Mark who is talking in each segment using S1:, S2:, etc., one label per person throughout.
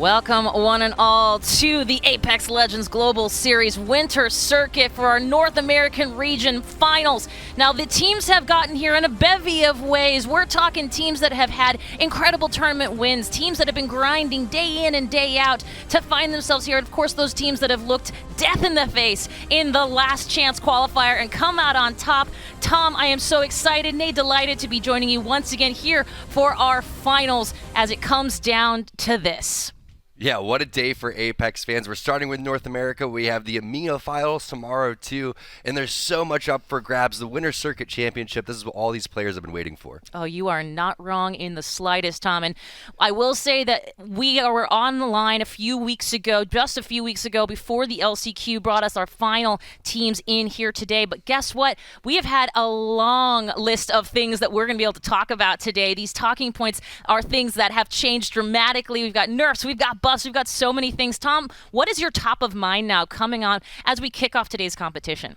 S1: Welcome, one and all, to the Apex Legends Global Series Winter Circuit for our North American Region Finals. Now, the teams have gotten here in a bevy of ways. We're talking teams that have had incredible tournament wins, teams that have been grinding day in and day out to find themselves here. And of course, those teams that have looked death in the face in the last chance qualifier and come out on top. Tom, I am so excited, nay, delighted to be joining you once again here for our finals as it comes down to this.
S2: Yeah, what a day for Apex fans. We're starting with North America. We have the EMEA finals tomorrow, too, and there's so much up for grabs. The Winter Circuit Championship, this is what all these players have been waiting for.
S1: Oh, you are not wrong in the slightest, Tom. And I will say that we were on the line just a few weeks ago, before the LCQ brought us our final teams in here today. But guess what? We have had a long list of things that we're going to be able to talk about today. These talking points are things that have changed dramatically. We've got nerfs, we've got buffs, we've got so many things. Tom, what is your top of mind now coming on as we kick off today's competition?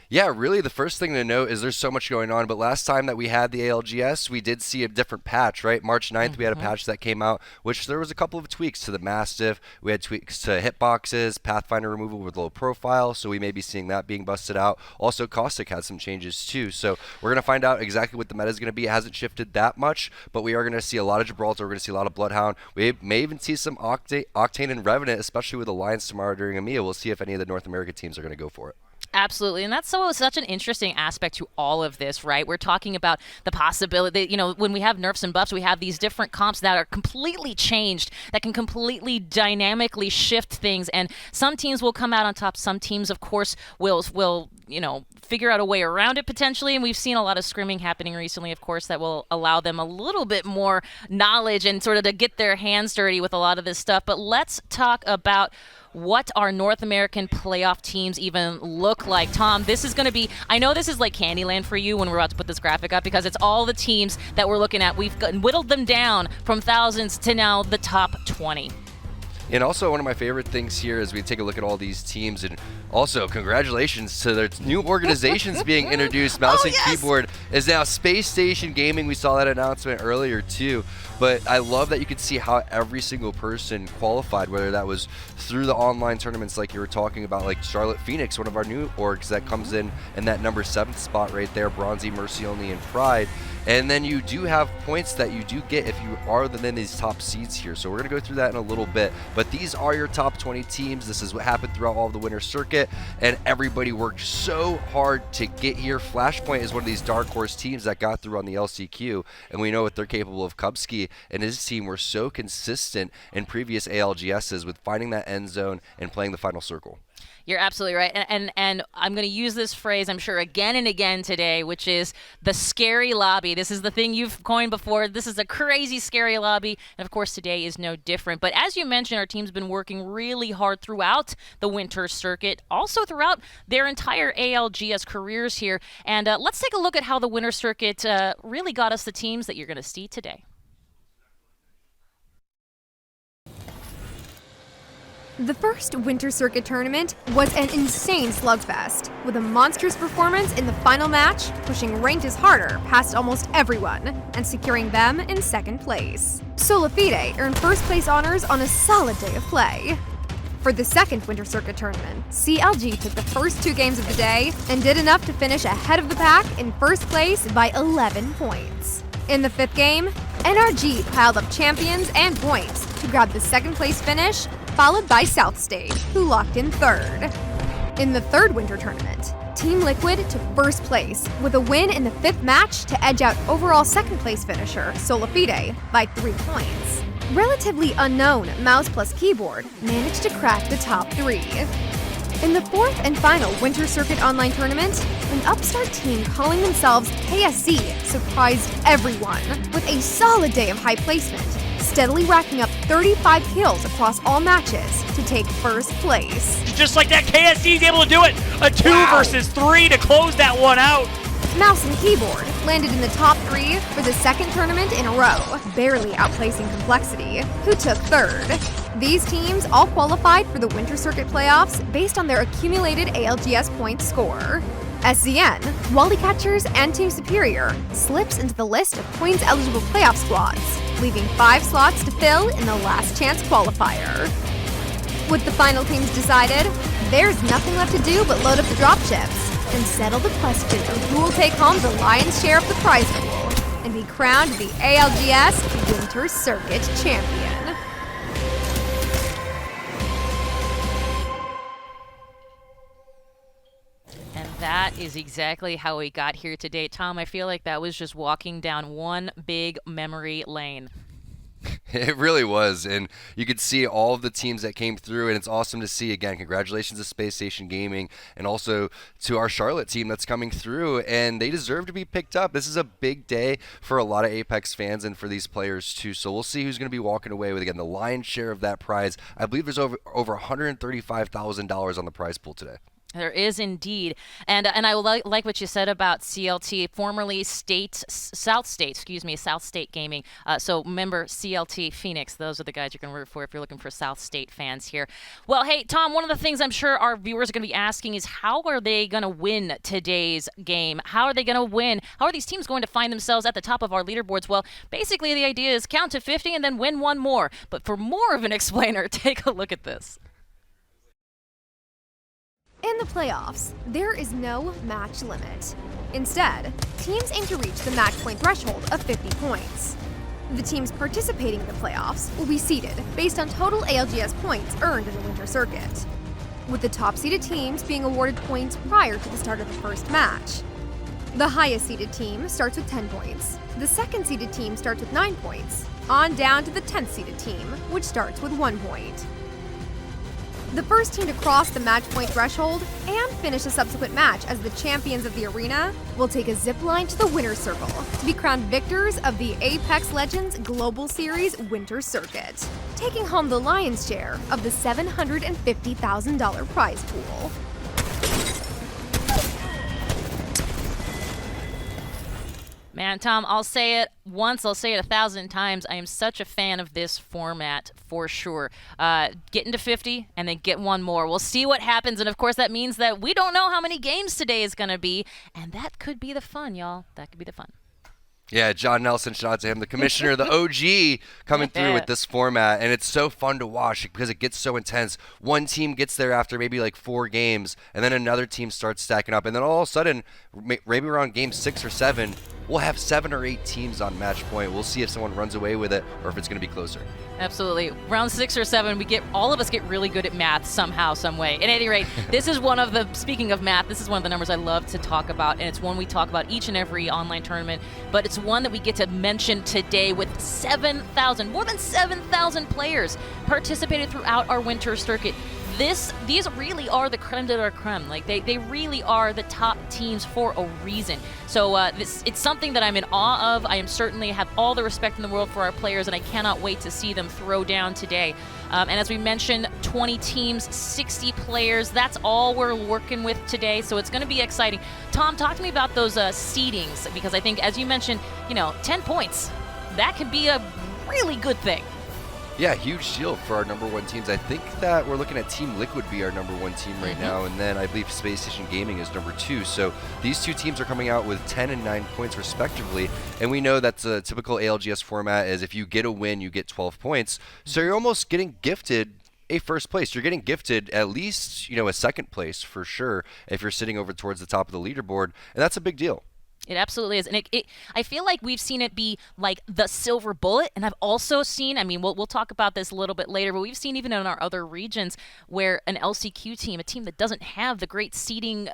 S2: Yeah, really the first thing to note is there's so much going on, but last time that we had the ALGS, we did see a different patch, right? March 9th, we had a patch that came out, which there was a couple of tweaks to the Mastiff. We had tweaks to hitboxes, Pathfinder removal with low profile, so we may be seeing that being busted out. Also, Caustic had some changes too, so we're going to find out exactly what the meta is going to be. It hasn't shifted that much, but we are going to see a lot of Gibraltar. We're going to see a lot of Bloodhound. We may even see some Octane and Revenant, especially with Alliance tomorrow during EMEA. We'll see if any of the North American teams are going to go for it.
S1: Absolutely, and that's such an interesting aspect to all of this, right? We're talking about the possibility, when we have nerfs and buffs, we have these different comps that are completely changed, that can completely dynamically shift things, and some teams will come out on top. Some teams, of course, will figure out a way around it potentially, and we've seen a lot of scrimming happening recently, of course, that will allow them a little bit more knowledge and sort of to get their hands dirty with a lot of this stuff. But let's talk about what our North American playoff teams even look like. Tom, this is going to be, I know this is like Candyland for you when we're about to put this graphic up, because it's all the teams that we're looking at. We've whittled them down from thousands to now the top 20.
S2: And also, one of my favorite things here is we take a look at all these teams, and also congratulations to their new organizations being introduced. Mouse and Keyboard is now Space Station Gaming. We saw that announcement earlier too, but I love that you could see how every single person qualified, whether that was through the online tournaments like you were talking about, like Charlotte Phoenix, one of our new orgs that comes in that number 7th spot right there, Bronzy, Mercy Only, and Pride. And then you do have points that you do get if you are within these top seeds here. So we're going to go through that in a little bit. But these are your top 20 teams. This is what happened throughout all of the Winter Circuit. And everybody worked so hard to get here. Flashpoint is one of these dark horse teams that got through on the LCQ. And we know what they're capable of. Kubsky and his team were so consistent in previous ALGSs with finding that end zone and playing the final circle.
S1: You're absolutely right. And I'm going to use this phrase, I'm sure, again and again today, which is the scary lobby. This is the thing you've coined before. This is a crazy, scary lobby. And, of course, today is no different. But as you mentioned, our team's been working really hard throughout the Winter Circuit, also throughout their entire ALGS careers here. And let's take a look at how the Winter Circuit really got us the teams that you're going to see today.
S3: The first Winter Circuit tournament was an insane slugfest, with a monstrous performance in the final match, pushing Rangers harder past almost everyone, and securing them in second place. Solafide earned first place honors on a solid day of play. For the second Winter Circuit tournament, CLG took the first 2 games of the day and did enough to finish ahead of the pack in first place by 11 points. In the 5th game, NRG piled up champions and points to grab the second place finish, followed by South State, who locked in 3rd. In the 3rd Winter Tournament, Team Liquid took first place with a win in the 5th match to edge out overall second place finisher Solafide by 3 points. Relatively unknown Mouse plus Keyboard managed to crack the top 3. In the 4th and final Winter Circuit Online Tournament, an upstart team calling themselves KSC surprised everyone with a solid day of high placement, steadily racking up 35 kills across all matches to take first place.
S4: Just like that, KSC is able to do it! A 2 versus 3 to close that one out!
S3: Mouse and Keyboard landed in the top 3 for the 2nd tournament in a row, barely outplacing Complexity, who took 3rd. These teams all qualified for the Winter Circuit playoffs based on their accumulated ALGS points score. SZN, Wally Catchers, and Team Superior slips into the list of points-eligible playoff squads, leaving 5 slots to fill in the last chance qualifier. With the final teams decided, there's nothing left to do but load up the drop chips and settle the question of who will take home the lion's share of the prize pool and be crowned the ALGS Winter Circuit champion.
S1: And that is exactly how we got here today. Tom, I feel like that was just walking down one big memory lane.
S2: It really was, and you could see all of the teams that came through, and it's awesome to see. Again, congratulations to Space Station Gaming and also to our Charlotte team that's coming through, and they deserve to be picked up. This is a big day for a lot of Apex fans and for these players too, so we'll see who's going to be walking away with, again, the lion's share of that prize. I believe there's over $135,000 on the prize pool today.
S1: There is indeed, and I like what you said about CLT, formerly South State Gaming. So member CLT Phoenix. Those are the guys you're going to root for if you're looking for South State fans here. Well, hey Tom, one of the things I'm sure our viewers are going to be asking is how are they going to win today's game? How are they going to win? How are these teams going to find themselves at the top of our leaderboards? Well, basically the idea is count to 50 and then win one more. But for more of an explainer, take a look at this.
S3: In the playoffs, there is no match limit. Instead, teams aim to reach the match point threshold of 50 points. The teams participating in the playoffs will be seeded based on total ALGS points earned in the Winter Circuit, with the top-seeded teams being awarded points prior to the start of the first match. The highest-seeded team starts with 10 points, the second-seeded team starts with 9 points, on down to the 10th-seeded team, which starts with 1 point. The first team to cross the match point threshold and finish a subsequent match as the champions of the arena will take a zip line to the winner's circle to be crowned victors of the Apex Legends Global Series Winter Circuit, taking home the lion's share of the $750,000 prize pool.
S1: Man, Tom, I'll say it once, I'll say it 1,000 times. I am such a fan of this format for sure. Getting to 50 and then get one more. We'll see what happens. And of course, that means that we don't know how many games today is going to be. And that could be the fun, y'all. That could be the fun.
S2: Yeah, John Nelson, shout out to him, the commissioner, the OG, coming through with this format. And it's so fun to watch because it gets so intense. One team gets there after maybe like 4 games, and then another team starts stacking up. And then all of a sudden, maybe around game 6 or 7, we'll have 7 or 8 teams on match point. We'll see if someone runs away with it or if it's going to be closer.
S1: Absolutely. Round 6 or 7, all of us get really good at math somehow, some way. At any rate, this is one of the, speaking of math, this is one of the numbers I love to talk about, and it's one we talk about each and every online tournament, but it's one that we get to mention today with more than 7,000 players participated throughout our winter circuit. These really are the creme de la creme. Like they really are the top teams for a reason. So it's something that I'm in awe of. I am certainly have all the respect in the world for our players, and I cannot wait to see them throw down today. And as we mentioned, 20 teams, 60 players. That's all we're working with today. So it's going to be exciting. Tom, talk to me about those seedings, because I think, as you mentioned, 10 points. That could be a really good thing.
S2: Yeah, huge deal for our number 1 teams. I think that we're looking at Team Liquid be our number 1 team right now, and then I believe Space Station Gaming is number 2. So these 2 teams are coming out with 10 and 9 points respectively, and we know that the typical ALGS format is if you get a win, you get 12 points. So you're almost getting gifted a first place. You're getting gifted at least, a second place for sure if you're sitting over towards the top of the leaderboard, and that's a big deal.
S1: It absolutely is. And I feel like we've seen it be like the silver bullet. And I've also seen, we'll talk about this a little bit later, but we've seen even in our other regions where an LCQ team, a team that doesn't have the great seeding,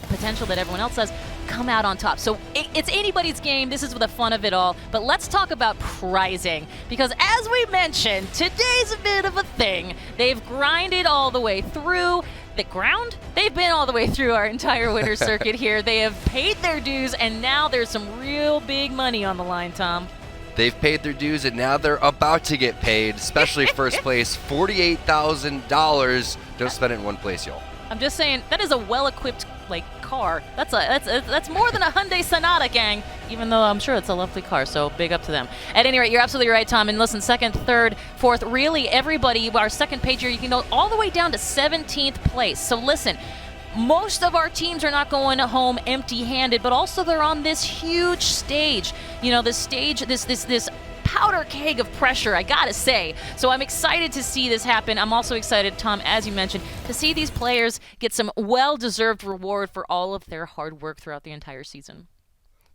S1: potential that everyone else has, come out on top. So it's anybody's game. This is the fun of it all. But let's talk about prizing, because as we mentioned, today's a bit of a thing. They've grinded all the way through. The ground? They've been all the way through our entire winter circuit here. They have paid their dues, and now there's some real big money on the line, Tom.
S2: They've paid their dues, and now they're about to get paid, especially first place, $48,000. Don't spend it in one place, y'all.
S1: I'm just saying, that is a well-equipped car. That's more than a Hyundai Sonata, gang, even though I'm sure it's a lovely car, so big up to them. At any rate, you're absolutely right, Tom. And listen, 2nd, 3rd, 4th, really everybody, our second page here, you can go all the way down to 17th place. So listen, most of our teams are not going home empty-handed, but also they're on this huge stage. This stage, this powder keg of pressure, I gotta say. So I'm excited to see this happen. I'm also excited, Tom, as you mentioned, to see these players get some well-deserved reward for all of their hard work throughout the entire season.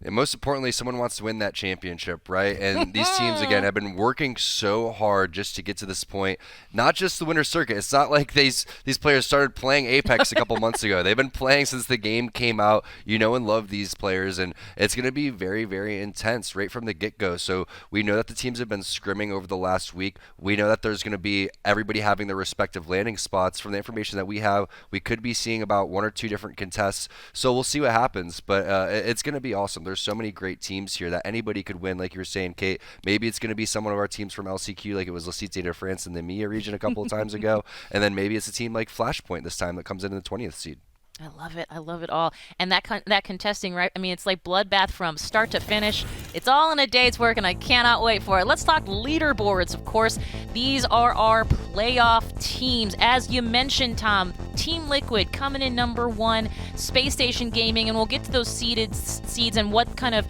S2: And most importantly, someone wants to win that championship, right? And these teams, again, have been working so hard just to get to this point. Not just the winter circuit. It's not like these players started playing Apex a couple months ago. They've been playing since the game came out. You know and love these players, and it's going to be very, very intense right from the get-go. So we know that the teams have been scrimming over the last week. We know that there's going to be everybody having their respective landing spots. From the information that we have, we could be seeing about 1 or 2 different contests. So we'll see what happens, but it's going to be awesome. There's so many great teams here that anybody could win, like you were saying, Kate. Maybe it's going to be some of our teams from LCQ, like it was La Cité de France in the EMEA region a couple of times ago, and then maybe it's a team like Flashpoint this time that comes in the 20th seed.
S1: I love it. I love it all. And that contesting, right? I mean, it's like bloodbath from start to finish. It's all in a day's work, and I cannot wait for it. Let's talk leaderboards, of course. These are our playoff teams. As you mentioned, Tom, Team Liquid coming in number 1, Space Station Gaming, and we'll get to those seeds and what kind of,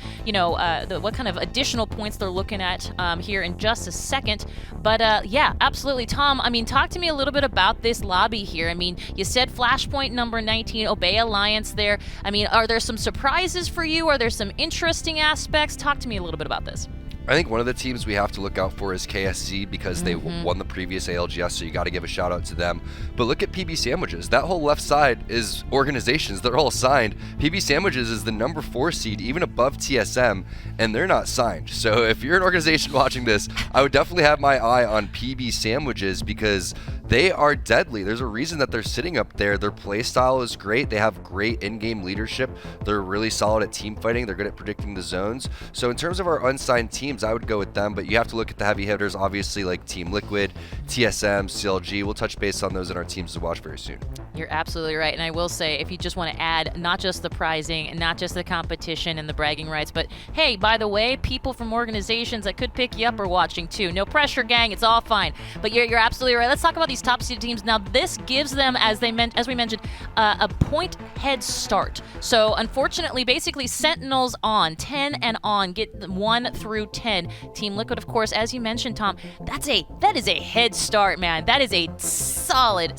S1: what kind of additional points they're looking at here in just a second. But yeah, absolutely, Tom. I mean, talk to me a little bit about this lobby here. I mean, you said Flashpoint number 19. Obey Alliance there. I mean, are there some surprises for you? Are there some interesting aspects? Talk to me a little bit about this.
S2: I think one of the teams we have to look out for is KSC because they won the previous ALGS, so you got to give a shout out to them. But look at PB Sandwiches. That whole left side is organizations. They're all signed. PB Sandwiches is the number 4 seed, even above TSM, and they're not signed. So if you're an organization watching this, I would definitely have my eye on PB Sandwiches because they are deadly. There's a reason that they're sitting up there. Their play style is great. They have great in-game leadership. They're really solid at team fighting. They're good at predicting the zones. So in terms of our unsigned teams, I would go with them, but you have to look at the heavy hitters, obviously, like Team Liquid, TSM, CLG. We'll touch base on those in our teams to watch very soon.
S1: You're absolutely right. And I will say, if you just want to add not just the prizing and not just the competition and the bragging rights, but hey, by the way, people from organizations that could pick you up are watching too. No pressure, gang. It's all fine. But you're absolutely right. Let's talk about these top seeded teams. Now, this gives them, as we mentioned, a point head start. So unfortunately, basically, Sentinels on 10 and on get 1 through 10. Team Liquid, of course, as you mentioned, Tom, that is a head start, man. That is a solid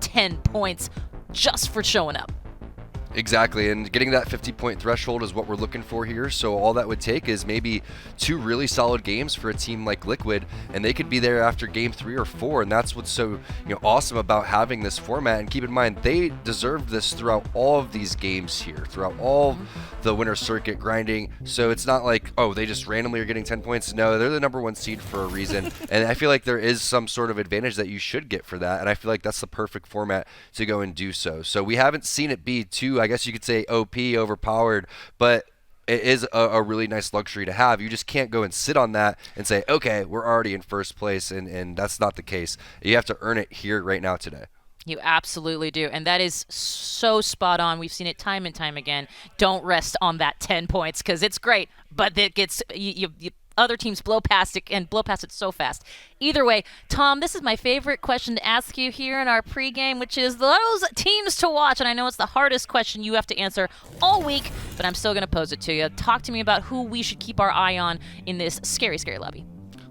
S1: 10 points just for showing up.
S2: Exactly, and getting that 50-point threshold is what we're looking for here. So all that would take is maybe 2 really solid games for a team like Liquid, and they could be there after game 3 or 4. And that's what's so awesome about having this format. And keep in mind, they deserve this throughout all of these games here, throughout all the winter circuit grinding. So it's not like, oh, they just randomly are getting 10 points. No, they're the number 1 seed for a reason. And I feel like there is some sort of advantage that you should get for that. And I feel like that's the perfect format to go and do so. So we haven't seen it be too, I guess you could say, OP, overpowered, but it is a really nice luxury to have. You just can't go and sit on that and say, okay, we're already in first place, and that's not the case. You have to earn it here right now today.
S1: You absolutely do, and that is so spot on. We've seen it time and time again. Don't rest on that 10 points because it's great, but it gets you other teams blow past it so fast. Either way, Tom, this is my favorite question to ask you here in our pregame, which is those teams to watch. And I know it's the hardest question you have to answer all week, but I'm still going to pose it to you. Talk to me about who we should keep our eye on in this scary, scary lobby.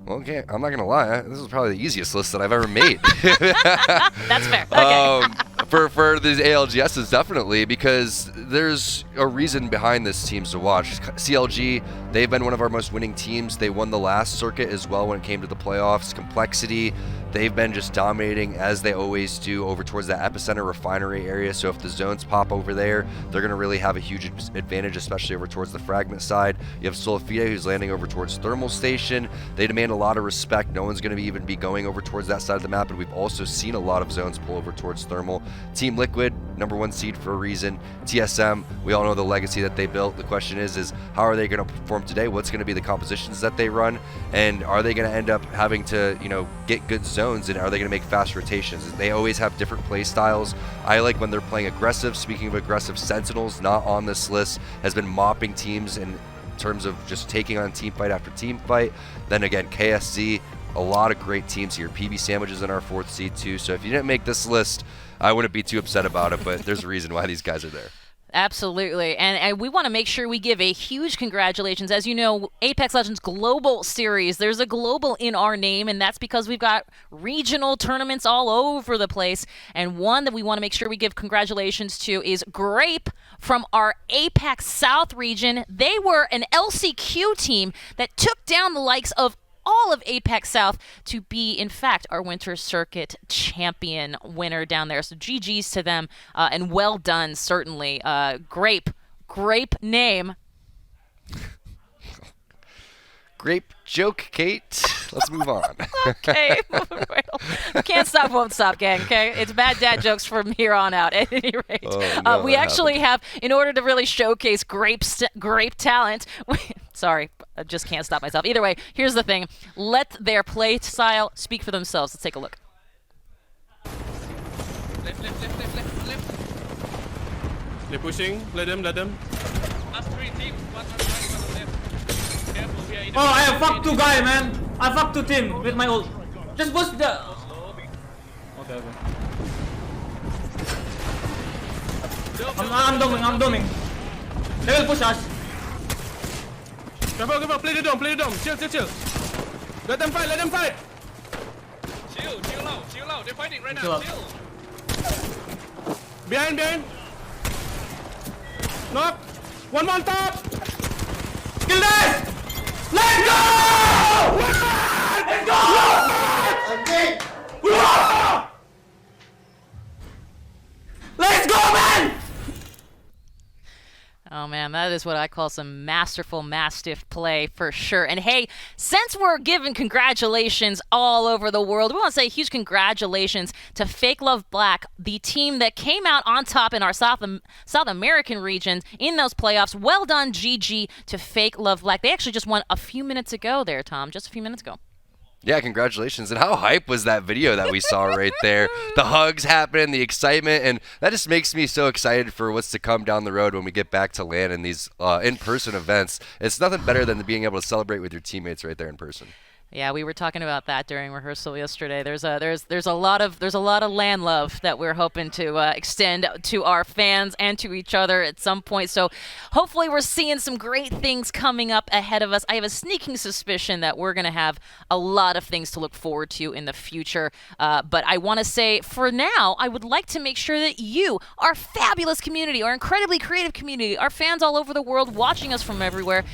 S2: Well, okay, I'm not going to lie. This is probably the easiest list that I've ever made.
S1: That's fair. Okay.
S2: For these ALGSs, definitely, because there's a reason behind this teams to watch. CLG, they've been one of our most winning teams. They won the last circuit as well when it came to the playoffs. Complexity, they've been just dominating, as they always do, over towards that epicenter refinery area. So if the zones pop over there, they're going to really have a huge advantage, especially over towards the fragment side. You have Solifida, who's landing over towards Thermal Station. They demand a lot of respect. No one's going to even be going over towards that side of the map, and we've also seen a lot of zones pull over towards Thermal. Team Liquid, number 1 seed for a reason. TSM, we all know the legacy that they built. The question is how are they going to perform today? What's going to be the compositions that they run? And are they going to end up having to, get good zones, and are they going to make fast rotations? They always have different play styles. I like when they're playing aggressive. Speaking of aggressive, Sentinels, not on this list, has been mopping teams in terms of just taking on team fight after team fight. Then again, KSZ, a lot of great teams here. PB Sandwiches in our 4th seed too. So if you didn't make this list, I wouldn't be too upset about it, but there's a reason why these guys are there.
S1: Absolutely. And we want to make sure we give a huge congratulations. As you know, Apex Legends Global Series, there's a global in our name, and that's because we've got regional tournaments all over the place. And one that we want to make sure we give congratulations to is Grape from our Apex South region. They were an LCQ team that took down the likes of all of Apex South to be, in fact, our Winter Circuit champion winner down there. So GG's to them, and well done, certainly. Grape name.
S2: Grape joke, Kate. Let's move on.
S1: Okay, moving right on. Can't stop, won't stop, gang, okay? It's bad dad jokes from here on out, at any rate.
S2: Oh, no,
S1: we actually have, in order to really showcase grape talent, sorry, I just can't stop myself. Either way, here's the thing. Let their play style speak for themselves. Let's take a look.
S5: Left.
S6: They're pushing. Let them.
S5: Last 3 teams. One on right, one on left. Careful, we are in the
S7: Oh, I have fucked 2 guy, man. I fucked 2 team with my ult. Just push the. Okay. I'm doming. They will push us.
S6: Careful. Play the dome. Chill. Let them fight.
S5: Chill out. They're fighting right
S7: Chill
S5: now.
S7: out.
S5: Chill.
S6: Behind. Knock. One more on top.
S7: Kill this! Let's go! Let's go! Okay. Let's go, man!
S1: Oh, man, that is what I call some masterful Mastiff play for sure. And hey, since we're giving congratulations all over the world, we want to say huge congratulations to Fake Love Black, the team that came out on top in our South American region in those playoffs. Well done, GG, to Fake Love Black. They actually just won a few minutes ago there, Tom, just a few minutes ago.
S2: Yeah, congratulations. And how hype was that video that we saw right there? The hugs happening, the excitement, and that just makes me so excited for what's to come down the road when we get back to LAN and these in-person events. It's nothing better than being able to celebrate with your teammates right there in person.
S1: Yeah, we were talking about that during rehearsal yesterday. There's a lot of LAN love that we're hoping to extend to our fans and to each other at some point. So hopefully we're seeing some great things coming up ahead of us. I have a sneaking suspicion that we're going to have a lot of things to look forward to in the future. But I want to say for now, I would like to make sure that you, our fabulous community, our incredibly creative community, our fans all over the world watching us from everywhere,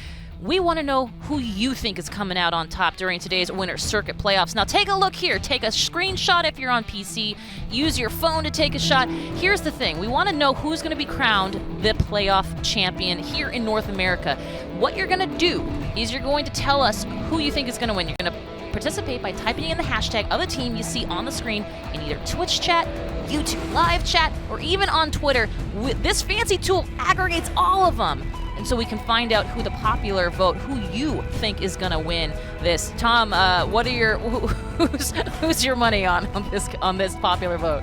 S1: we want to know who you think is coming out on top during today's Winter Circuit playoffs. Now take a look here. Take a screenshot if you're on PC. Use your phone to take a shot. Here's the thing. We want to know who's going to be crowned the playoff champion here in North America. What you're going to do is you're going to tell us who you think is going to win. You're going to participate by typing in the hashtag of the team you see on the screen in either Twitch chat, YouTube live chat, or even on Twitter. This fancy tool aggregates all of them. And so we can find out who the popular vote, who you think is going to win this. Tom, what are your who's your money on this popular vote?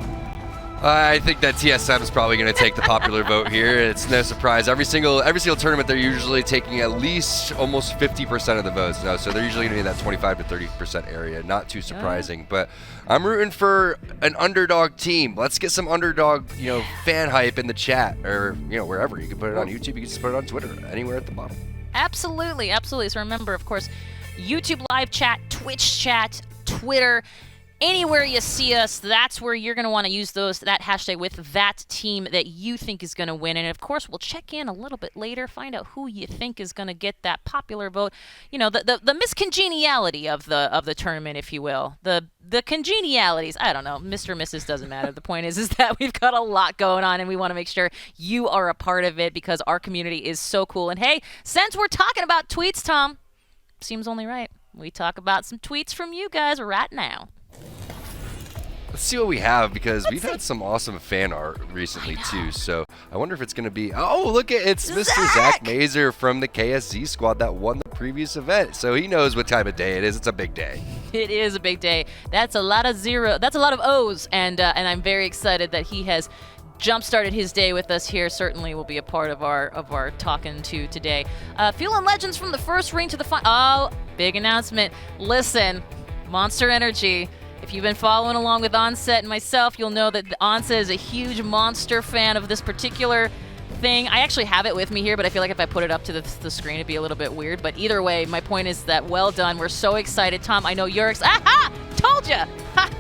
S2: I think that TSM is probably going to take the popular vote here. It's no surprise. Every single tournament, they're usually taking at least almost 50% of the votes. No, so they're usually going to be in that 25 to 30% area. Not too surprising, but I'm rooting for an underdog team. Let's get some underdog, fan hype in the chat or wherever. You can put it on YouTube. You can just put it on Twitter. Anywhere at the bottom.
S1: Absolutely. So remember, of course, YouTube live chat, Twitch chat, Twitter. Anywhere you see us, that's where you're going to want to use that hashtag with that team that you think is going to win. And, of course, we'll check in a little bit later, find out who you think is going to get that popular vote. The miscongeniality of the tournament, if you will. The congenialities. I don't know. Mr. and Mrs. doesn't matter. The point is that we've got a lot going on, and we want to make sure you are a part of it because our community is so cool. And, hey, since we're talking about tweets, Tom, seems only right. We talk about some tweets from you guys right now.
S2: Let's see what we have because we've had some awesome fan art recently too. So I wonder if it's going to be. Oh, look it's Mr. Zach Mazer from the KSZ squad that won the previous event. So he knows what time of day it is. It's a big day.
S1: It is a big day. That's a lot of zero. That's a lot of O's, and I'm very excited that he has jump-started his day with us here. Certainly will be a part of our talking to today. Fueling Legends from the first ring to the final. Oh, big announcement. Listen, Monster Energy. If you've been following along with Onset and myself, you'll know that Onset is a huge Monster fan of this particular thing. I actually have it with me here, but I feel like if I put it up to the screen, it'd be a little bit weird. But either way, my point is that well done. We're so excited. Tom, I know you're excited. Aha! Told you!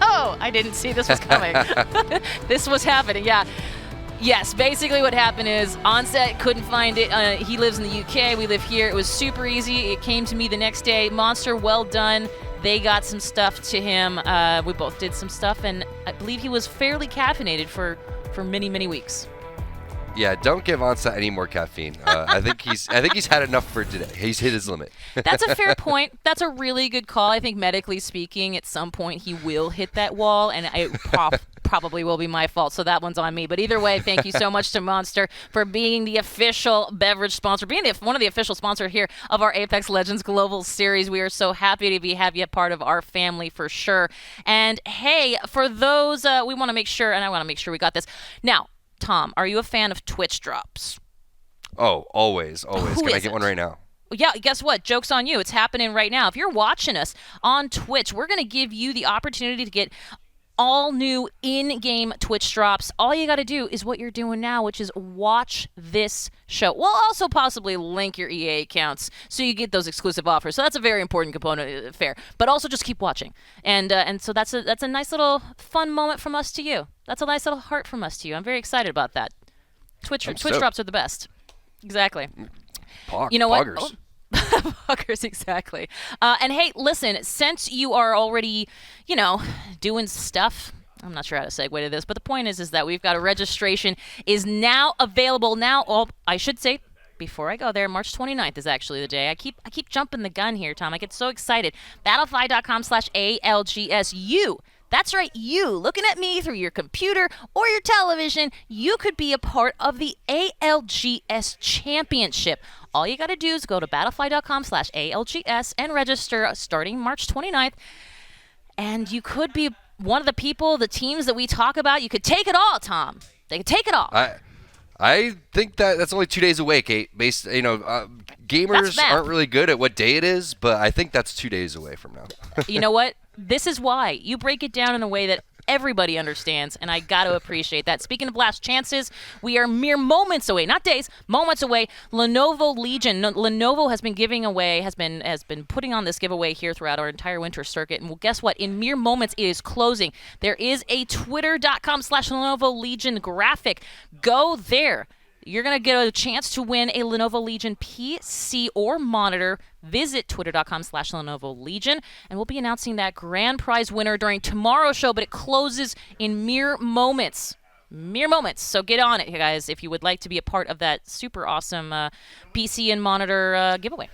S1: Oh, I didn't see this was coming. This was happening, yeah. Yes, basically what happened is Onset couldn't find it. He lives in the UK. We live here. It was super easy. It came to me the next day. Monster, well done. They got some stuff to him. We both did some stuff, and I believe he was fairly caffeinated for many, many weeks.
S2: Yeah, don't give Onset any more caffeine. I think he's had enough for today. He's hit his limit.
S1: That's a fair point. That's a really good call. I think medically speaking, at some point he will hit that wall, and it probably will be my fault. So that one's on me. But either way, thank you so much to Monster for being the official beverage sponsor, being one of the official sponsors here of our Apex Legends Global Series. We are so happy to have you a part of our family for sure. And hey, for those, we want to make sure, and I want to make sure we got this now. Tom, are you a fan of Twitch drops?
S2: Oh, always. Can I get one right now?
S1: Yeah, guess what? Joke's on you. It's happening right now. If you're watching us on Twitch, we're going to give you the opportunity to get all new in-game Twitch drops. All you got to do is what you're doing now, which is watch this show. We'll also possibly link your EA accounts so you get those exclusive offers. So that's a very important component, fair. But also just keep watching. And so that's a nice little fun moment from us to you. That's a nice little heart from us to you. I'm very excited about that. Twitch drops are the best. Exactly. You know what?
S2: Poggers.
S1: Poggers, exactly. And hey, listen, since you are already, doing stuff, I'm not sure how to segue to this, but the point is that we've got a registration is now available now. Oh, I should say, before I go there, March 29th is actually the day. I keep jumping the gun here, Tom. I get so excited. Battlefy.com/ALGS. That's right, you, looking at me through your computer or your television, you could be a part of the ALGS Championship. All you got to do is go to battlefy.com/ALGS and register starting March 29th. And you could be one of the people, the teams that we talk about. You could take it all, Tom. They could take it all.
S2: I think that's only 2 days away, Kate. Gamers aren't really good at what day it is, but I think that's 2 days away from now.
S1: You know what? This is why. You break it down in a way that everybody understands, and I got to appreciate that. Speaking of last chances, we are mere moments away, not days, moments away. Lenovo Legion. Lenovo has been giving away, has been putting on this giveaway here throughout our entire winter circuit, and well, guess what? In mere moments, it is closing. There is a twitter.com/Lenovo Legion graphic. Go there. You're going to get a chance to win a Lenovo Legion PC or monitor. Visit twitter.com/Lenovo Legion, and we'll be announcing that grand prize winner during tomorrow's show, but it closes in mere moments. Mere moments. So get on it, guys, if you would like to be a part of that super awesome PC and monitor giveaway.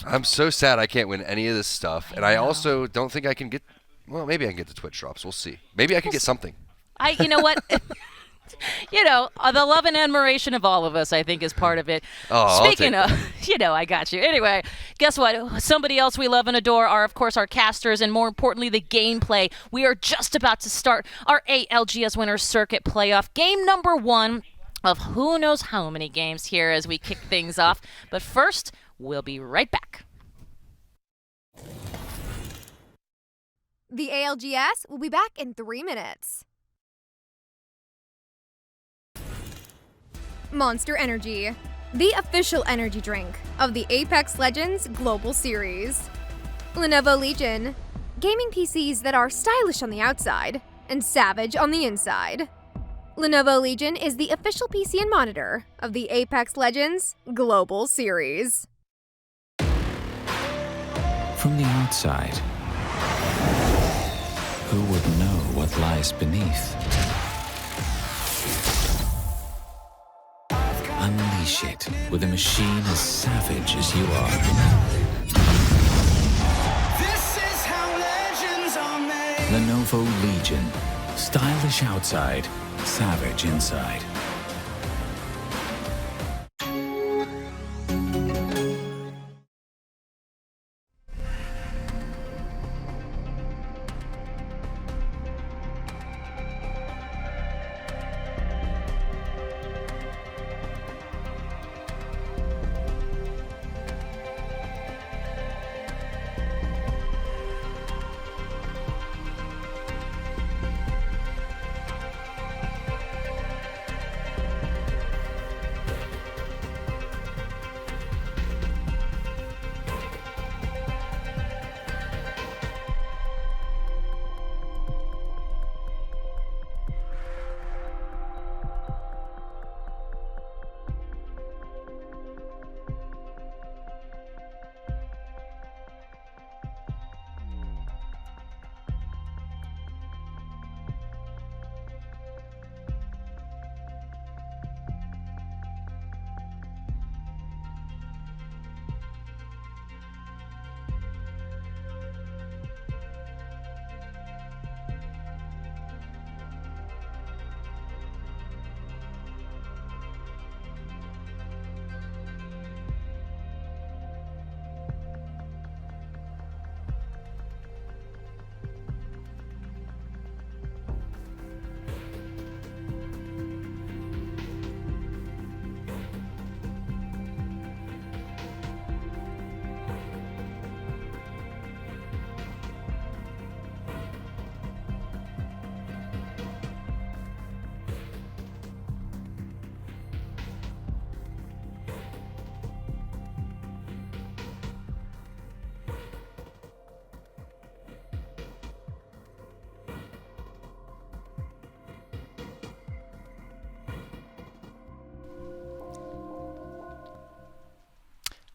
S2: I'm so sad I can't win any of this stuff, and I also don't think I can get, well, maybe I can get the Twitch drops. We'll see. Maybe I can get something.
S1: You know what? The love and admiration of all of us, I think, is part of it.
S2: Oh,
S1: Speaking of, I got you. Anyway, guess what? Somebody else we love and adore are, of course, our casters, and more importantly, the gameplay. We are just about to start our ALGS Winter Circuit playoff. Game number 1 of who knows how many games here as we kick things off. But first, we'll be right back.
S3: The ALGS will be back in 3 minutes. Monster Energy, the official energy drink of the Apex Legends Global Series. Lenovo Legion, gaming PCs that are stylish on the outside and savage on the inside. Lenovo Legion is the official PC and monitor of the Apex Legends Global Series.
S8: From the outside, who would know what lies beneath? Unleash it with a machine as savage as you are.
S9: This is how legends are made.
S8: Lenovo Legion. Stylish outside, savage inside.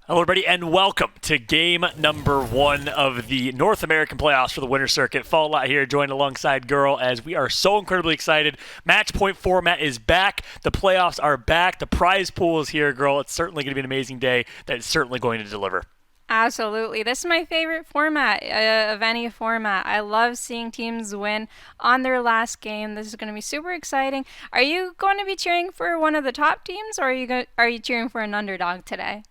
S4: Hello, everybody, and welcome to game number 1 of the North American playoffs for the Winter Circuit. Fall Lot here, joined alongside Girl, as we are so incredibly excited. Match point format is back. The playoffs are back. The prize pool is here, Girl. It's certainly going to be an amazing day that is certainly going to deliver.
S10: Absolutely. This is my favorite format of any format. I love seeing teams win on their last game. This is going to be super exciting. Are you going to be cheering for one of the top teams, or are you cheering for an underdog today?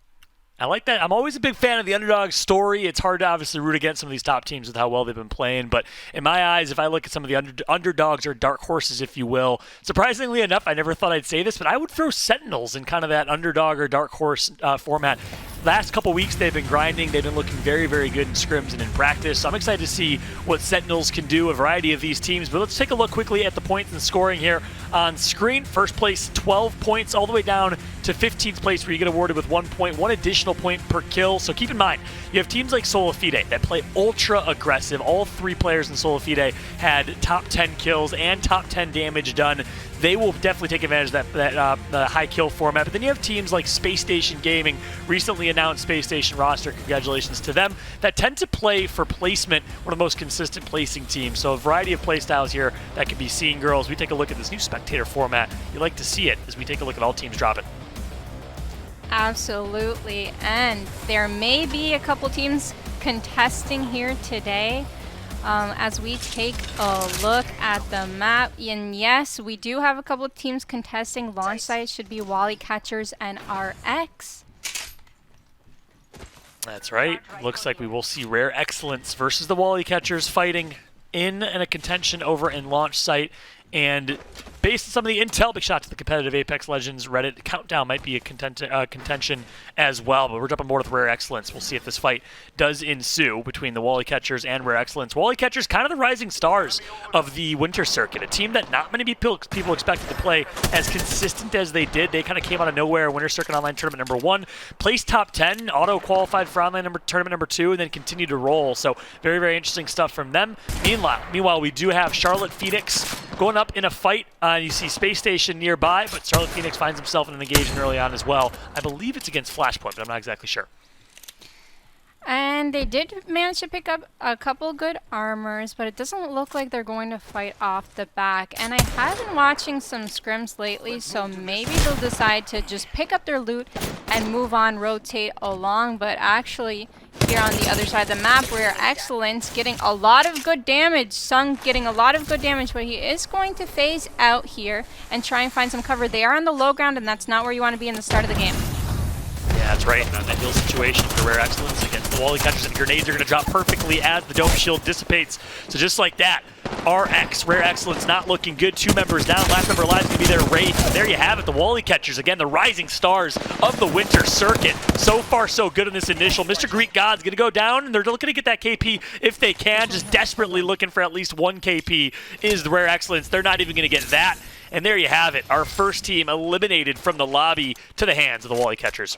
S4: I like that. I'm always a big fan of the underdog story. It's hard to obviously root against some of these top teams with how well they've been playing, but in my eyes, if I look at some of the underdogs or dark horses, if you will, surprisingly enough, I never thought I'd say this, but I would throw Sentinels in kind of that underdog or dark horse format. Last couple weeks, they've been grinding. They've been looking very, very good in scrims and in practice, so I'm excited to see what Sentinels can do, a variety of these teams, but let's take a look quickly at the points and scoring here on screen. First place, 12 points, all the way down to 15th place, where you get awarded with 1 point, 1 additional point per kill. So keep in mind, you have teams like Solafide that play ultra aggressive. All 3 players in Solafide had top 10 kills and top 10 damage done. They will definitely take advantage of that high kill format. But then you have teams like Space Station Gaming, recently announced Space Station roster, congratulations to them, that tend to play for placement, one of the most consistent placing teams. So a variety of play styles here that can be seen, Girls. We take a look at this new spectator format. You like to see it as we take a look at all teams dropping.
S10: Absolutely, and there may be a couple teams contesting here today as we take a look at the map. And yes, we do have a couple of teams contesting. Launch sites should be Wally Catchers and RX.
S4: That's right. Looks like we will see Rare Excellence versus the Wally Catchers fighting in a contention over in Launch Site. And based on some of the intel, big shout to the competitive Apex Legends Reddit countdown might be a contention as well. But we're jumping more with Rare Excellence. We'll see if this fight does ensue between the Wally Catchers and Rare Excellence. Wally Catchers, kind of the rising stars of the Winter Circuit, a team that not many people expected to play as consistent as they did. They kind of came out of nowhere. Winter Circuit Online Tournament number 1, placed top 10, auto qualified for Online Tournament number 2, and then continued to roll. So very, very interesting stuff from them. Meanwhile, we do have Charlotte Phoenix going up in a fight. You see Space Station nearby, but Charlotte Phoenix finds himself in an engagement early on as well. I believe it's against Flashpoint, but I'm not exactly sure.
S10: And they did manage to pick up a couple good armors, but it doesn't look like they're going to fight off the back. And I have been watching some scrims lately, so maybe they'll decide to just pick up their loot and move on, rotate along. But actually, here on the other side of the map, Rare Excellence getting a lot of good damage. Sung getting a lot of good damage, but he is going to phase out here and try and find some cover. They are on the low ground, and that's not where you want to be in the start of the game.
S4: Yeah, that's right. An ideal situation for Rare Excellence against the Wally Catchers, and grenades are going to drop perfectly as the dome shield dissipates. So just like that, RX, Rare Excellence, not looking good. 2 members down. Last member alive is going to be their Wraith. And there you have it, the Wally Catchers, again, the rising stars of the Winter Circuit. So far, so good in this initial. Mr. Greek God's going to go down, and they're looking to get that KP if they can. Just desperately looking for at least 1 KP is the Rare Excellence. They're not even going to get that. And there you have it, our first team eliminated from the lobby to the hands of the Wally Catchers.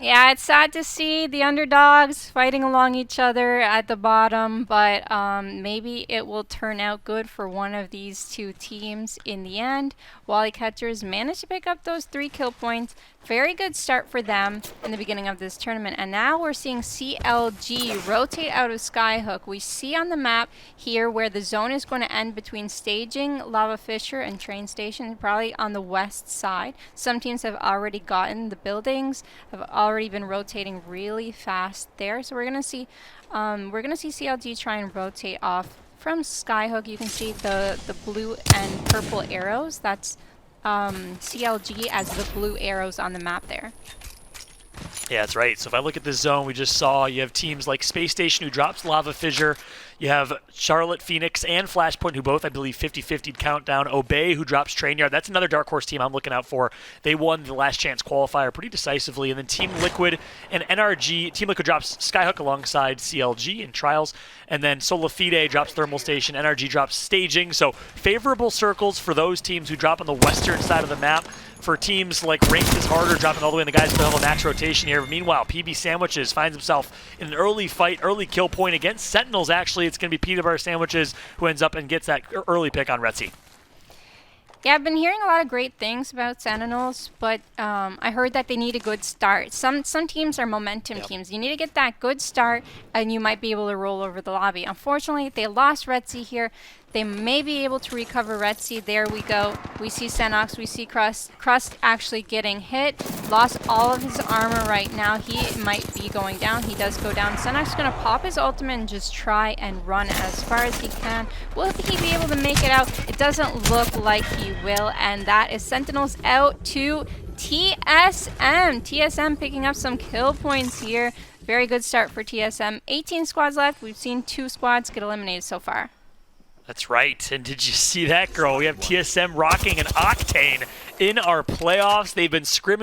S10: Yeah, it's sad to see the underdogs fighting along each other at the bottom, but maybe it will turn out good for one of these 2 teams in the end. Wally Catchers managed to pick up those 3 kill points. Very good start for them in the beginning of this tournament. And now we're seeing CLG rotate out of Skyhook. We see on the map here where the zone is going to end between staging, Lava Fisher, and train station, probably on the west side. Some teams have already gotten the buildings, have already been rotating really fast there. So we're gonna see CLG try and rotate off from Skyhook. You can see the blue and purple arrows. That's CLG as the blue arrows on the map there.
S4: Yeah, that's right. So if I look at this zone we just saw, you have teams like Space Station, who drops Lava Fissure. You have Charlotte Phoenix and Flashpoint, who both, I believe, 50-50'd Countdown. Obey, who drops Trainyard. That's another Dark Horse team I'm looking out for. They won the Last Chance qualifier pretty decisively. And then Team Liquid and NRG. Team Liquid drops Skyhook alongside CLG in Trials. And then Solafide drops Thermal Station. NRG drops Staging. So favorable circles for those teams who drop on the western side of the map. For teams like Ranked is Harder, dropping all the way, and the guys still have a max rotation here. Meanwhile, PB Sandwiches finds himself in an early fight, early kill point against Sentinels. Actually, it's going to be Peanut Butter Sandwiches who ends up and gets that early pick on Retzi.
S10: Yeah, I've been hearing a lot of great things about Sentinels, but I heard that they need a good start. Some teams are momentum teams. You need to get that good start, and you might be able to roll over the lobby. Unfortunately, they lost Retzi here. They may be able to recover Retzi. There we go. We see Senox. We see Crust. Crust actually getting hit. Lost all of his armor right now. He might be going down. He does go down. Senox is going to pop his ultimate and just try and run as far as he can. Will he be able to make it out? It doesn't look like he will. And that is Sentinels out to TSM. TSM picking up some kill points here. Very good start for TSM. 18 squads left. We've seen 2 squads get eliminated so far.
S4: That's right. And did you see that, girl? We have TSM rocking an Octane in our playoffs. They've been scrimming